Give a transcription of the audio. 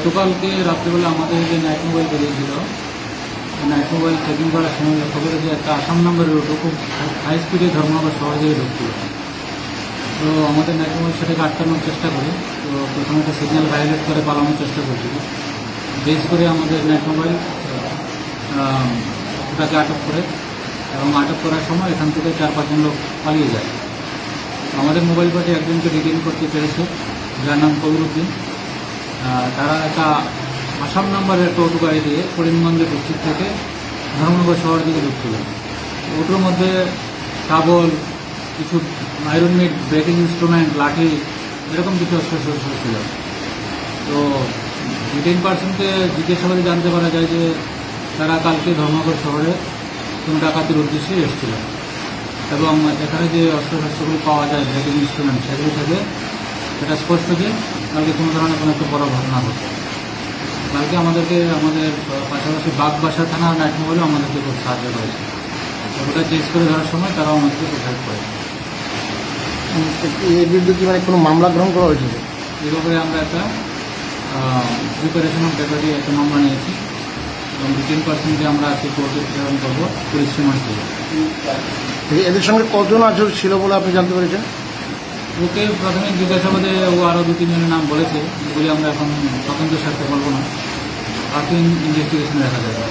গতকালকে রাত্রেবেলা আমাদের যে নাইট মোবাইল বেরিয়েছিল, নাইট মোবাইল চেকিং করার সময় লক্ষ্য করে যে একটা আসাম নাম্বারের অটো খুব হাই স্পিডে ধর্মনগর শহর থেকে ঢুকছিল। তো আমাদের নাইট মোবাইল সেটাকে আটকানোর চেষ্টা করি। তো প্রথমে একটা সিগন্যাল ভায়োলেট করে পালানোর চেষ্টা করছিল। বেশ করে আমাদের নাইট মোবাইল ওটাকে আটক করে, এবং আটক করার সময় এখান থেকে 4-5 জন লোক পালিয়ে যায়। আমাদের মোবাইল পার্টি একজনকে ডিটেইন করতে পেরেছে, যার নাম কবিরুদ্দিন। তারা একটা আসাম নাম্বারের একটা অটো গাড়ি দিয়ে করিমগঞ্জের ডিস্ট্রিক্ট থেকে ধর্মনগর শহর দিকে ঢুকছিল। অটোর মধ্যে শাবল, কিছু আয়রন মিট, ব্রেকিং ইনস্ট্রুমেন্ট, লাঠি, এরকম কিছু অস্ত্রশস্ত্র ছিল। তো ডিটেইন পার্সনকে জিজ্ঞাসাবাদে জানতে পারা যায় যে তারা কালকে ধর্মনগর শহরে কোনো ডাকাতির উদ্দেশ্যে এসেছিল, এবং এখানে যে অস্ত্রশস্ত্রগুলি পাওয়া যায়, ব্রেকিং ইনস্ট্রুমেন্ট, সেগুলি থেকে এটা স্পষ্ট যে কালকে কোনো ধরনের কোনো একটা বড় ঘটনা ঘটে। কালকে আমাদের পাশাপাশি বাগবাসা থানা নাইট মোবাইলও আমাদেরকে খুব সাহায্য করেছে। ওটা চেস করে ধরার সময় তারাও আমাদেরকে প্রোটেক্ট করেছে। এর বিরুদ্ধে কি মানে কোনো মামলা গ্রহণ করা হয়েছিল? এই ব্যাপারে আমরা একটা প্রিপারেশন অফ ডেপুটি একটা মামলা নিয়েছি, এবং ডিটেইন পার্সনকে আমরা আজকে কোর্টে প্রেরণ করবো পুলিশ রিমান্ড থেকে। এদের সঙ্গে কজন আজর ছিল বলে আপনি জানতে পেরেছেন? ওকে প্রাথমিক জিজ্ঞাসাবাদে ও আরও 2-3 জনের নাম বলেছে, যেগুলি আমরা এখন তদন্তের স্বার্থে বলবো না, বাকি ইনভেস্টিগেশন দেখা যাবে।